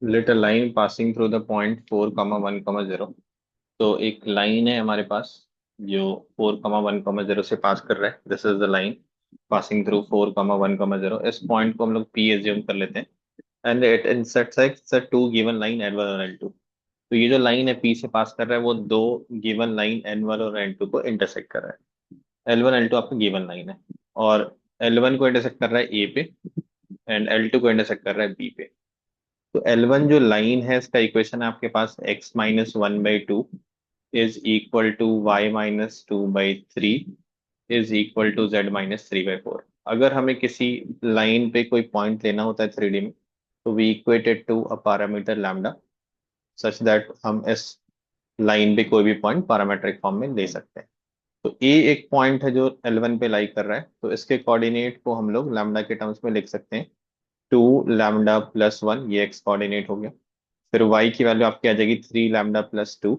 Late a line passing through the point 4, 1, 0। तो एक line है हमारे पास जो 4, 1, 0 से पास कर रहा है। This is the line passing through 4, 1, 0। इस पॉइंट को हम लोग पी एज्यूम कर लेते हैं and it intersects the two given line L one और एल टू। तो ये जो लाइन है पी से पास कर रहा है वो दो गिवन लाइन एन वन और एन टू को इंटरसेक्ट कर रहा है। एल वन एल टू आपका गिवन लाइन है और एल वन को इंटरसेक्ट कर रहा है ए पे एंड एल टू को इंटरसेक्ट कर रहा है बी पे। तो एल वन जो लाइन है इसका इक्वेशन है आपके पास x-1/2 is equal to y-2/3 is equal to z-3/4। अगर हमें किसी लाइन पे कोई पॉइंट लेना होता है 3D में तो we equated to a parameter lambda such that हम इस लाइन पे कोई भी पॉइंट पैरामीट्रिक फॉर्म में ले सकते हैं। तो ए एक पॉइंट है जो L1 पे लाई कर रहा है तो इसके कोऑर्डिनेट को हम लोग लैम्डा के टर्म्स में लिख सकते हैं 2 λ+1, ये एक्स कोऑर्डिनेट हो गया। फिर y की वैल्यू आपकी आ जाएगी 3 λ+2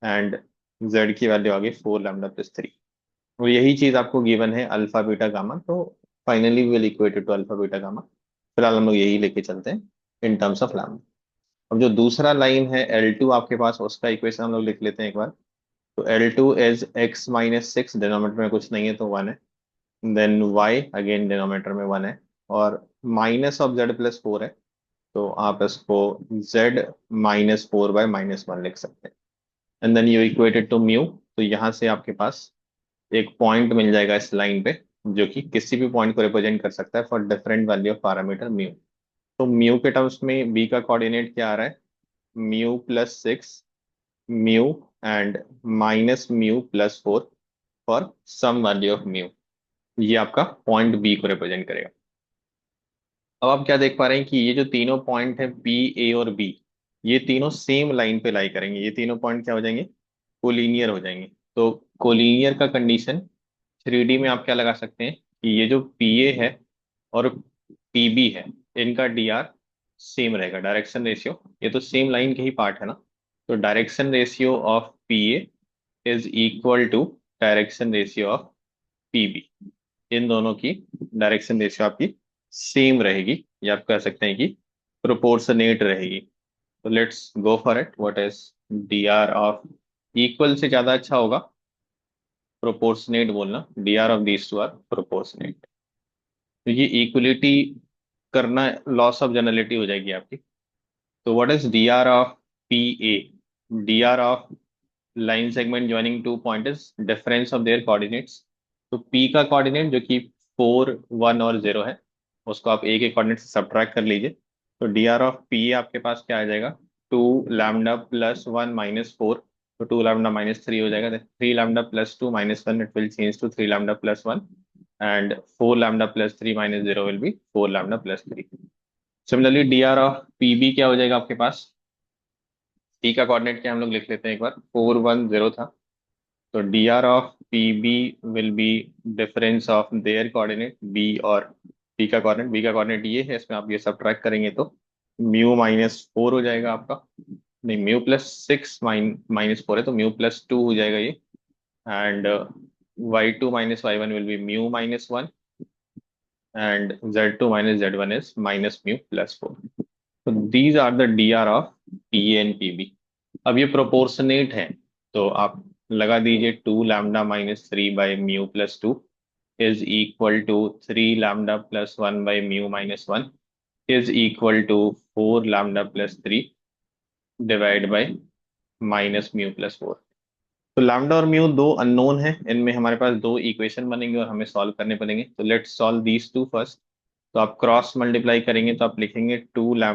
एंड z की वैल्यू आ गई 4 λ+3। और यही चीज आपको गिवन है अल्फा बीटा गामा। तो finally will equated to alpha beta gamma. फिलहाल हम लोग यही लेके चलते हैं इन टर्म्स ऑफ लैम्डा। अब जो दूसरा लाइन है L2 आपके पास उसका इक्वेशन हम लोग लिख लेते हैं एक बार। तो L2 इज x-6, डिनोमिनेटर में कुछ नहीं है तो 1 है। देन y अगेन डिनोमिनेटर में 1 है और माइनस ऑफ z+4 है। तो आप इसको z-4/-1 लिख सकते हैं and then you equated to mu. तो यहाँ से आपके पास एक पॉइंट मिल जाएगा इस लाइन पे जो कि किसी भी पॉइंट को रिप्रेजेंट कर सकता है for different value of parameter mu. तो म्यू के टर्म्स में बी का कोऑर्डिनेट क्या आ रहा है? μ+6 mu and -μ+4 for some value of mu. ये आपका पॉइंट बी को रिप्रेजेंट करेगा। अब आप क्या देख पा रहे हैं कि ये जो तीनों पॉइंट है पी, ए और बी, ये तीनों सेम लाइन पे लाई करेंगे। ये तीनों पॉइंट क्या हो जाएंगे? कोलिनियर हो जाएंगे। तो कोलिनियर का कंडीशन 3D में आप क्या लगा सकते हैं कि ये जो पी ए है और पी बी है इनका डी आर सेम रहेगा, डायरेक्शन रेशियो। ये तो सेम लाइन के ही पार्ट है ना। तो direction ratio of P A is equal to direction ratio of P B. इन दोनों की डायरेक्शन रेशियो आपकी सेम रहेगी या आप कह सकते हैं कि प्रोपोर्शनेट रहेगी। तो let's go for it. What is D R of? Equal से ज्यादा अच्छा होगा प्रोपोर्शनेट बोलना। D R of these two are proportionate. तो ये इक्वलिटी करना लॉस ऑफ जनरलिटी हो जाएगी आपकी। तो what is D R of P A? D R of line segment joining two point is difference of there coordinates. तो P का coordinate जो कि 4, 1 और 0 है उसको आप ए के कोऑर्डिनेट से सब्ट्रैक्ट कर लीजिए। तो डी आर ऑफ पी आपके पास क्या आ जाएगा? 2 λ+1 - 4। तो 2 λ - 3 हो जाएगा। 3 λ+2 - 1 it will change to 3 λ+1 and 4 λ+3 - 0 will be 4 λ+3। Similarly D R of P B क्या हो जाएगा आपके पास? पी का कोऑर्डिनेट क्या हम लोग लिख लेते हैं एक बार। 4, 1, 0 था। तो D R of P B will be difference of their coordinate B और पी का कोऑर्डिनेट। बी का कोऑर्डिनेट ये है, इसमें आप ये सब करेंगे तो μ-4 हो जाएगा आपका। नहीं, μ+6 - 4 है तो μ+2 हो जाएगा ये। And y2 - y1 will be μ-1 and z2 - z1 is -μ+4। तो these are the D R of P and P B. अब ये प्रोपोर्शनेट है तो आप लगा दीजिए 2 λ - 3/μ+2 is equal to 3 λ+1/μ-1 is equal to 4 λ+3 divide by -μ+4। तो लैम्डा और म्यू दो अननोन है, इनमें हमारे पास दो इक्वेशन बनेंगे और हमें सॉल्व करने पड़ेंगे। तो let's solve these two first. तो आप क्रॉस मल्टीप्लाई करेंगे तो आप लिखेंगे 2 λ -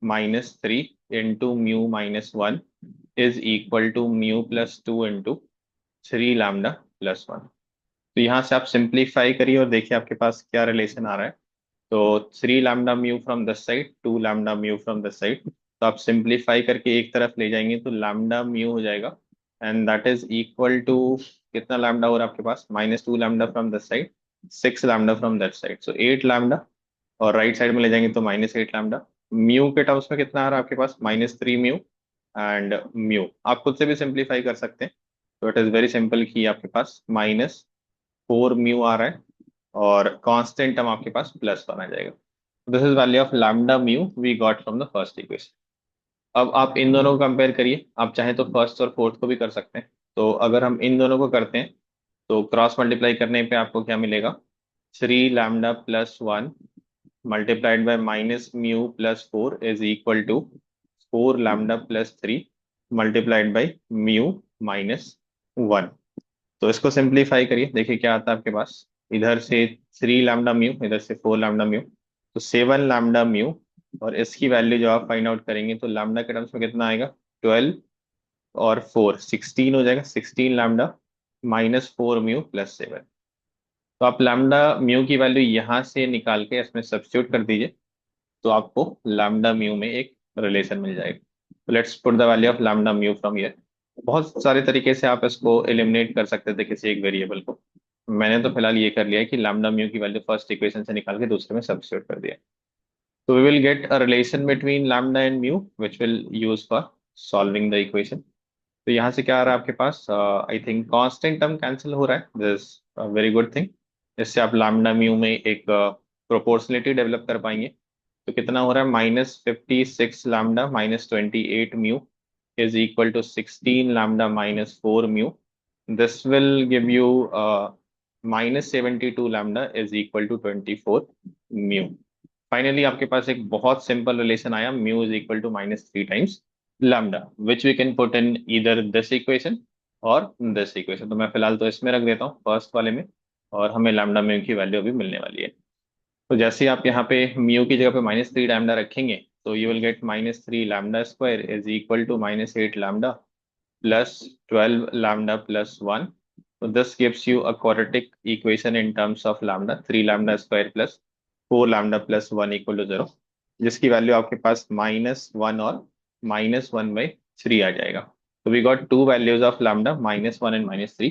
3 into μ-1 is equal to μ+2 into 3 λ+1। तो यहाँ से आप सिंप्लीफाई करिए और देखिए आपके पास क्या रिलेशन आ रहा है। तो 3 λ mu from this side, 2 λ mu from this side. तो आप सिंप्लीफाई करके एक तरफ ले जाएंगे तो λ म्यू हो जाएगा and that is equal to कितना लैम्डा हो रहा है आपके पास? -2 λ from this side, 6 λ from that side, so 8 λ। और राइट साइड में ले जाएंगे तो -8 λ। म्यू के टर्म्स में कितना आ रहा है आपके पास? -3 म्यू एंड म्यू। आप खुद से भी सिंप्लीफाई कर सकते हैं। तो इट इज वेरी सिंपल कि आपके पास -4 म्यू आ रहा है और कांस्टेंट टर्म आपके पास +1 आ जाएगा। This is value of lambda mu we got from the first equation. अब आप इन दोनों को कंपेयर करिए, आप चाहें तो फर्स्ट और फोर्थ को भी कर सकते हैं। तो अगर हम इन दोनों को करते हैं तो क्रॉस मल्टीप्लाई करने पे आपको क्या मिलेगा, 3 lambda plus 1 multiplied by -μ+4 is equal to 4 lambda plus 3 multiplied by μ-1। तो इसको सिंप्लीफाई करिए, देखिए क्या आता है आपके पास। इधर से 3 लैम्डा म्यू, इधर से 4 लैम्डा म्यू, तो 7 लैम्डा म्यू। और इसकी वैल्यू जो आप फाइंड आउट करेंगे तो लैम्डा के टर्म्स में कितना आएगा, 12 और 4 16 हो जाएगा, 16 लैम्डा -4 म्यू+7। तो आप लैम्डा म्यू की वैल्यू यहाँ से निकाल के इसमें सब्स्टिट्यूट कर दीजिए, तो आपको लैम्डा म्यू में एक रिलेशन मिल जाएगा। तो let's put the value of lambda mu from here. बहुत सारे तरीके से आप इसको एलिमिनेट कर सकते थे किसी एक वेरिएबल को। मैंने तो फिलहाल ये कर लिया है कि लैम्डा म्यू की वैल्यू फर्स्ट इक्वेशन से निकाल के दूसरे में सब्स्टिट्यूट कर दिया। तो we will get a relation between lambda and mu which will use for solving the equation. तो यहाँ से क्या आ रहा है आपके पास, I think constant term cancel हो रहा है, दिस वेरी गुड थिंग। इससे आप लैम्डा म्यू में एक प्रोपोर्शनलिटी डेवलप कर पाएंगे। तो कितना हो रहा है, -56 lambda -28 mu is equal to 16 lambda -4 mu. This will give you -72 lambda is equal to 24 mu. Finally आपके पास एक बहुत सिंपल रिलेशन आया, mu is equal to -3 times lambda, which we can put in either this equation or this equation. तो मैं फिलहाल तो इसमें रख देता हूँ फर्स्ट वाले में, और हमें लैम्डा म्यू की वैल्यू अभी मिलने वाली है। तो जैसे ही आप यहाँ पे म्यू की जगह पे -3 लैम्डा रखेंगे तो you will get -3 lambda square is equal to -8 lambda plus 12 lambda. तो this gives you a quadratic equation in terms of lambda, 3 lambda square plus 4 lambda equal to 0, जिसकी वैल्यू आपके पास -1 और -1/3 आ जाएगा। तो we got two values of lambda, -1 and -3।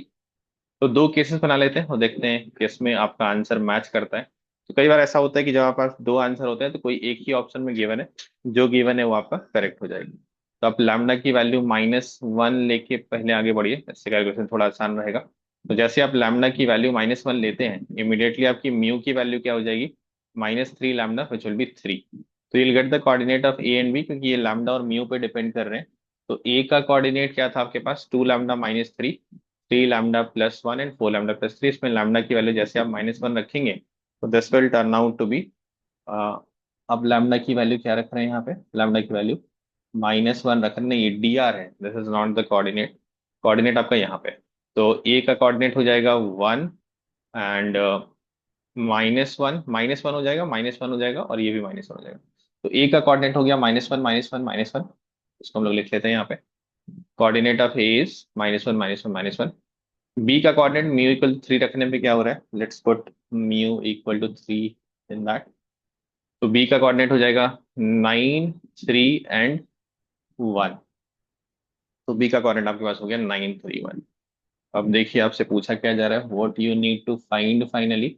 तो दो cases बना लेते हैं और देखते हैं कि इसमें आपका आंसर मैच करता है। तो कई बार ऐसा होता है कि जब आपके पास दो आंसर होते हैं तो कोई एक ही ऑप्शन में गिवन है, जो गिवन है वो आपका करेक्ट हो जाएगी। तो आप लैम्डा की वैल्यू -1 लेके पहले आगे बढ़िए, इससे कैलकुलेशन थोड़ा आसान रहेगा। तो जैसे आप लैम्डा की वैल्यू -1 लेते हैं, इमीडिएटली आपकी म्यू की वैल्यू क्या हो जाएगी, -3 लैम्डा विच विल बी 3। तो you'll get the coordinate of A and B, क्योंकि ये लैम्डा और म्यू पे डिपेंड कर रहे हैं। तो ए का कोऑर्डिनेट क्या था आपके पास, 2 लैम्डा -3, 3 लैम्डा+1 एंड 4 लैम्डा+3। इसमें लैम्डा की वैल्यू जैसे आप -1 रखेंगे तो this will turn out to be, अब लैम्डा की वैल्यू क्या रख रहे हैं यहाँ पे, लैम्डा की वैल्यू -1 रख रहे हैं, ये डी आर है, this is not the coordinate. Coordinate आपका यहाँ पे, तो ए का कोऑर्डिनेट हो जाएगा 1 एंड -1 हो जाएगा, -1 हो जाएगा और ये भी -1 हो जाएगा। तो ए का कोऑर्डिनेट हो गया -1 -1 -1, इसको हम लोग लिख लेते हैं यहाँ पे। Coordinate of A is -1 -1 -1। B का कोऑर्डिनेट μ = 3 रखने पे क्या हो रहा है, लेट्स पुट μ = 3 इन दैट। तो बी का कोऑर्डिनेट हो जाएगा 9 3 एंड 1। तो बी का कोऑर्डिनेट आपके पास हो गया 9 3 1। अब देखिए आपसे पूछा क्या जा रहा है, what you need to find finally.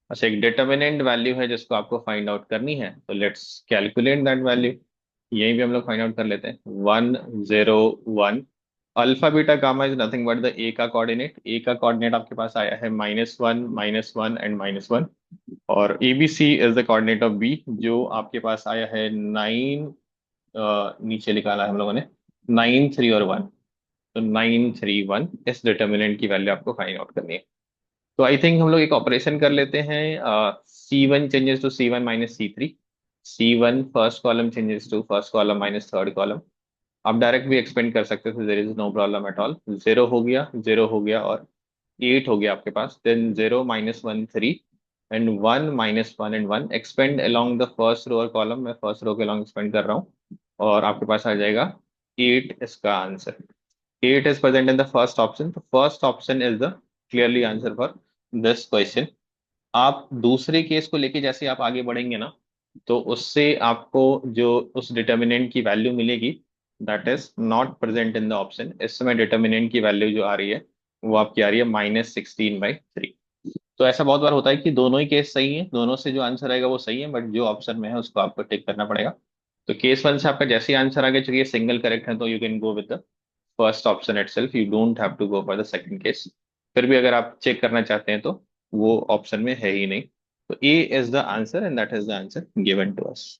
अच्छा, एक डिटर्मिनेंट वैल्यू है जिसको आपको फाइंड आउट करनी है, तो लेट्स कैलकुलेट दैट वैल्यू। यही भी हम लोग फाइंड आउट कर लेते हैं, 1 0 1। Alpha beta gamma is nothing but the ए का कोऑर्डिनेट। ए का कोऑर्डिनेट आपके पास आया है -1 -1 एंड -1, और A B C is the coordinate of B, जो आपके पास आया है 9, नीचे निकाला है हम लोगों ने 9 3 और 1। तो 9 3 1, इस डिटर्मिनेंट की वैल्यू आपको फाइंड आउट करनी है। तो आई थिंक हम लोग एक ऑपरेशन कर लेते हैं, C1 changes to C1 - C3, C1 first column changes to first column minus third column. आप डायरेक्ट भी एक्सपेंड कर सकते थे, there is no problem at all. 0 हो गया, 0 हो गया और 8 हो गया आपके पास, then 0 -1 3 and 1 -1 and 1 expand along the first row और कॉलम। मैं फर्स्ट रो के अलोंग एक्सपेंड कर रहा हूँ और आपके पास आ जाएगा 8, इसका answer. 8 is present in the first option, तो first option is the clearly answer for this question. आप दूसरे केस को लेके जैसे आप आगे बढ़ेंगे ना, तो उससे आपको जो उस डिटर्मिनेंट की वैल्यू मिलेगी, that is not present in the option. इस समय डिटर्मिनेंट की वैल्यू जो आ रही है वो आपकी आ रही है -16/3। तो ऐसा बहुत बार होता है कि दोनों ही केस सही है, दोनों से जो आंसर आएगा वो सही है, बट जो ऑप्शन में है उसको आपको टिक करना पड़ेगा। तो केस 1 से आपका जैसे ही आंसर आ गया, चूंकि सिंगल करेक्ट है तो you can go with the first option itself, you don't have to go for the second case. फिर भी अगर आप चेक करना चाहते हैं तो वो ऑप्शन में है ही नहीं। तो A is the answer and that is the answer given to us.